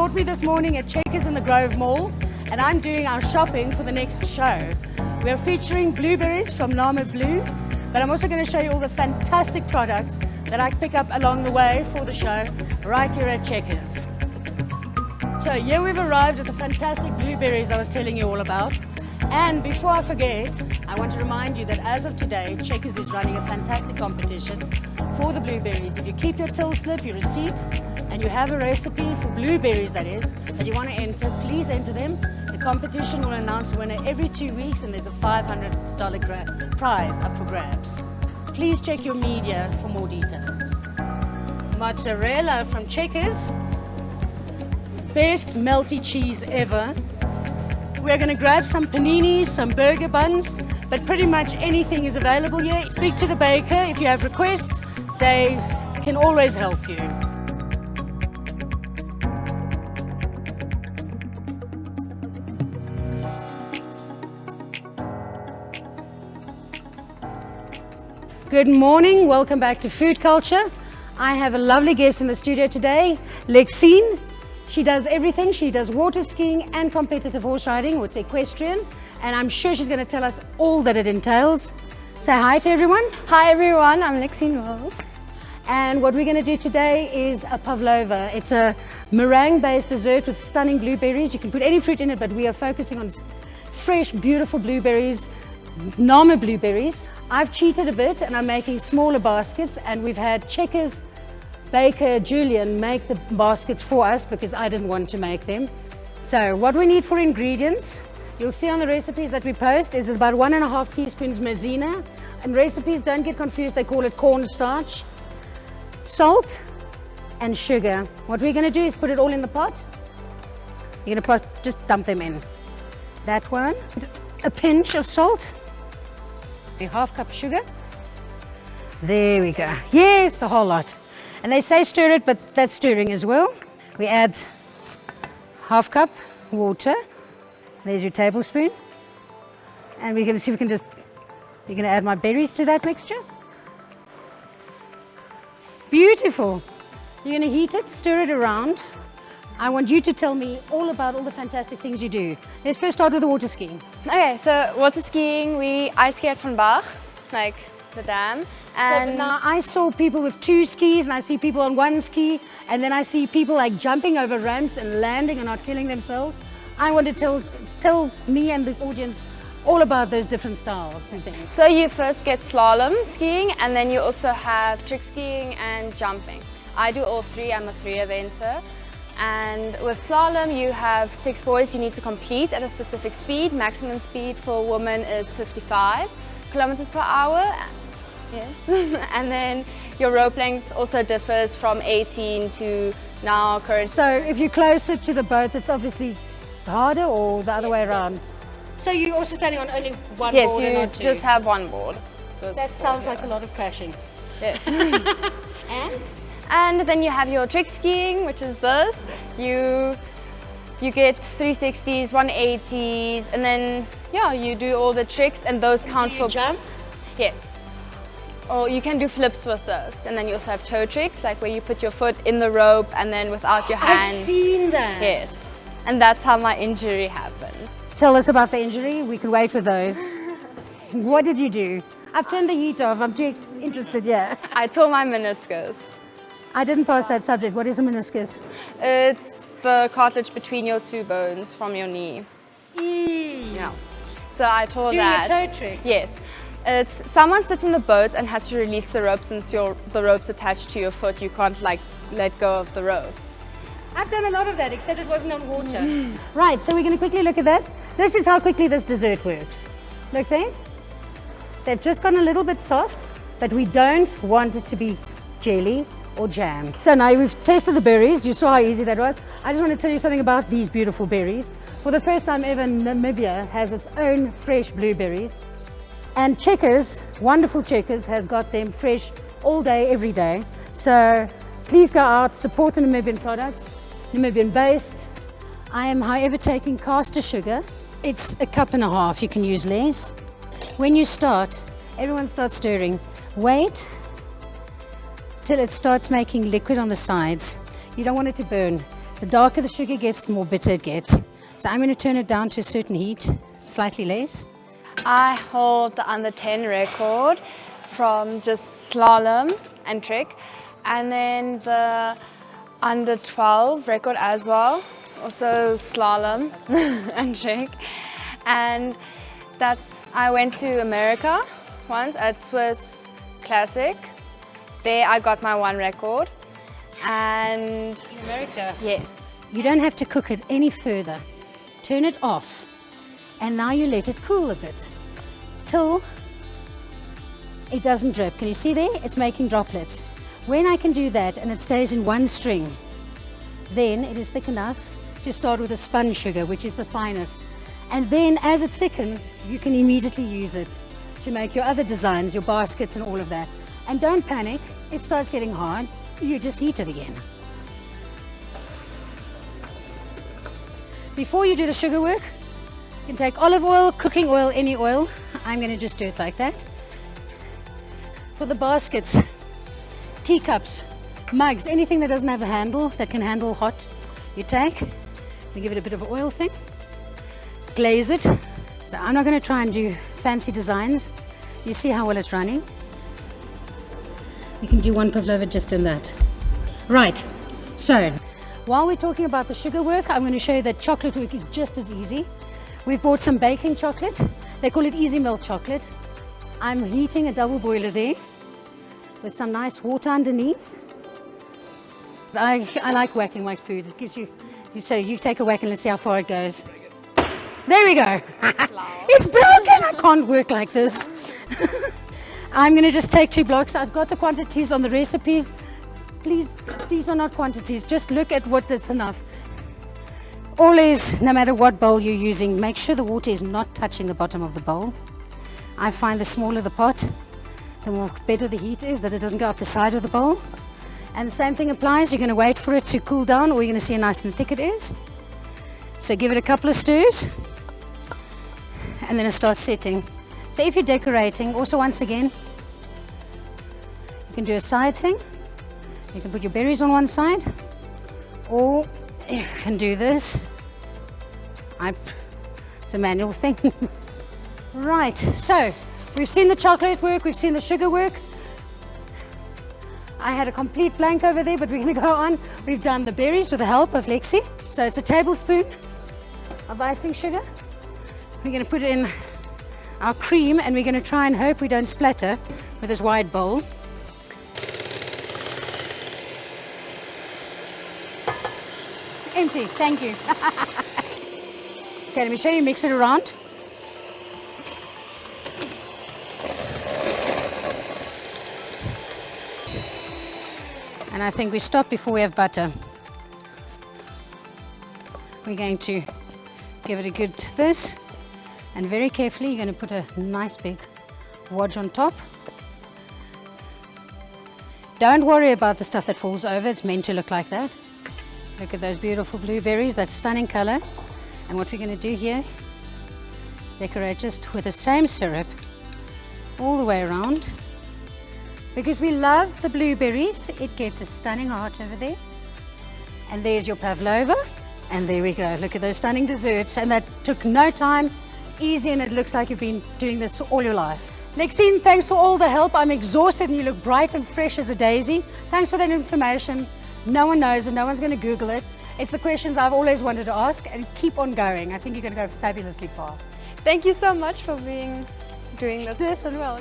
caught me this morning at Checkers in the Grove Mall, and I'm doing our shopping for the next show. We're featuring blueberries from Namibia Blue, but I'm also going to show you all the fantastic products that I pick up along the way for the show right here at Checkers. So here we've arrived at the fantastic blueberries I was telling you all about. And before I forget, I want to remind you that as of today, Checkers is running a fantastic competition for the blueberries. If you keep your till slip, your receipt, and you have a recipe for blueberries, that is, that you want to enter, please enter them. The competition will announce the winner every 2 weeks, and there's a $500 prize up for grabs. Please check your media for more details. Mozzarella from Checkers. Best melty cheese ever. We're going to grab some paninis, some burger buns, but pretty much anything is available here. Speak to the baker if you have requests. They can always help you. Good morning, welcome back to Food Culture. I have a lovely guest in the studio today, Lexine. She does everything. She does water skiing and competitive horse riding, or it's equestrian, and I'm sure she's going to tell us all that it entails. Say hi to everyone. Hi everyone, I'm Lexine Mills. And what we're going to do today is a pavlova. It's a meringue-based dessert with stunning blueberries. You can put any fruit in it, but we are focusing on fresh, beautiful blueberries, Namibia blueberries. I've cheated a bit and I'm making smaller baskets, and we've had Checkers baker Julian make the baskets for us because I didn't want to make them. So what we need for ingredients, you'll see on the recipes that we post, is about 1.5 teaspoons maizena. And recipes, don't get confused, they call it cornstarch, salt and sugar. What we're going to do is put it all in the pot. You're going to just dump them in. That one, a pinch of salt, a half cup sugar. There we go. Yes, the whole lot. And they say stir it, but that's stirring as well. We add half cup water. There's your tablespoon. And we're going to see if we can just, you're going to add my berries to that mixture. Beautiful. You're going to heat it, stir it around. I want you to tell me all about all the fantastic things you do. Let's first start with the water skiing. Okay, so water skiing, we ice skate at Van Bach, like the dam. And so now I saw people with 2 skis, and I see people on 1 ski, and then I see people like jumping over ramps and landing and not killing themselves. I want to tell me and the audience all about those different styles and things. So you first get slalom skiing, and then you also have trick skiing and jumping. I do all 3, I'm a 3 eventer. And with slalom, you have 6 buoys you need to complete at a specific speed. Maximum speed for a woman is 55 kilometers per hour. Yes. And then your rope length also differs from 18 to now current. So if you're closer to the boat, it's obviously harder, or the other way around? So you're also standing on only one board? Yes, you just have one board. That sounds like a lot of crashing. Yeah. And then you have your trick skiing, which is this. You get 360s, 180s, and then yeah, you do all the tricks, and those count for jump? Yes. Or you can do flips with this, and then you also have toe tricks, like where you put your foot in the rope and then without your hand. I've seen that. Yes. And that's how my injury happened. Tell us about the injury. We can wait for those. What did you do? I've turned the heat off. I'm too interested, yeah. I tore my meniscus. I didn't pass that subject. What is a meniscus? It's the cartilage between your 2 bones from your knee. Yeah. So I tore that. Do your toe trick? Yes. It's someone sits in the boat and has to release the rope. Since the rope's attached to your foot, you can't like let go of the rope. I've done a lot of that, except it wasn't on water. Right, so we're going to quickly look at that. This is how quickly this dessert works. Look there. They've just gotten a little bit soft, but we don't want it to be jelly or jam. So now we've tasted the berries. You saw how easy that was. I just want to tell you something about these beautiful berries. For the first time ever, Namibia has its own fresh blueberries. And Checkers, wonderful Checkers, has got them fresh all day, every day. So please go out, support the Namibian products, Namibian based. I am, however, taking caster sugar. It's 1.5 cups, you can use less. When you start, everyone starts stirring. Wait till it starts making liquid on the sides. You don't want it to burn. The darker the sugar gets, the more bitter it gets. So I'm going to turn it down to a certain heat, slightly less. I hold the under 10 record from just slalom and trick, and then the under 12 record as well, also slalom and trick. And that I went to America once at Swiss Classic. There I got my 1 record. And In America? yes. You don't have to cook it any further. Turn it off. And now you let it cool a bit till it doesn't drip. Can you see there? It's making droplets. When I can do that and it stays in one string, then it is thick enough to start with a spun sugar, which is the finest. And then as it thickens, you can immediately use it to make your other designs, your baskets and all of that. And don't panic, it starts getting hard, you just heat it again. Before you do the sugar work, you can take olive oil, cooking oil, any oil. I'm going to just do it like that. For the baskets, teacups, mugs, anything that doesn't have a handle, that can handle hot, you take, and give it a bit of an oil thing, glaze it. So I'm not going to try and do fancy designs. You see how well it's running. You can do 1 pavlova just in that. Right, so while we're talking about the sugar work, I'm going to show you that chocolate work is just as easy. We've bought some baking chocolate. They call it easy milk chocolate. I'm heating a double boiler there with some nice water underneath. I like whacking my food. It gives you, so you take a whack and let's see how far it goes. There we go. It's broken. I can't work like this. I'm going to just take 2 blocks. I've got the quantities on the recipes. Please, these are not quantities. Just look at what is enough. Always, no matter what bowl you're using, make sure the water is not touching the bottom of the bowl. I find the smaller the pot, the more better the heat is, that it doesn't go up the side of the bowl. And the same thing applies. You're going to wait for it to cool down, or you're going to see how nice and thick it is. So give it a couple of stirs, and then it starts setting. So if you're decorating, also once again, you can do a side thing. You can put your berries on one side, or you can do this. It's a manual thing. Right, so we've seen the chocolate work, we've seen the sugar work. I had a complete blank over there, but we're going to go on. We've done the berries with the help of Lexi. So it's a tablespoon of icing sugar. We're going to put in our cream, and we're going to try and hope we don't splatter with this wide bowl. Empty, thank you. Okay, let me show you, mix it around. And I think we stop before we have butter. We're going to give it a good this, and very carefully you're going to put a nice big wodge on top. Don't worry about the stuff that falls over, it's meant to look like that. Look at those beautiful blueberries, that stunning color. And what we're going to do here is decorate just with the same syrup all the way around. Because we love the blueberries, it gets a stunning heart over there. And there's your pavlova. And there we go. Look at those stunning desserts. And that took no time, easy, and it looks like you've been doing this all your life. Lexine, thanks for all the help. I'm exhausted and you look bright and fresh as a daisy. Thanks for that information. No one knows and no one's going to Google it. It's the questions I've always wanted to ask, and keep on going. I think you're going to go fabulously far. Thank you so much for doing this. Yes, and well.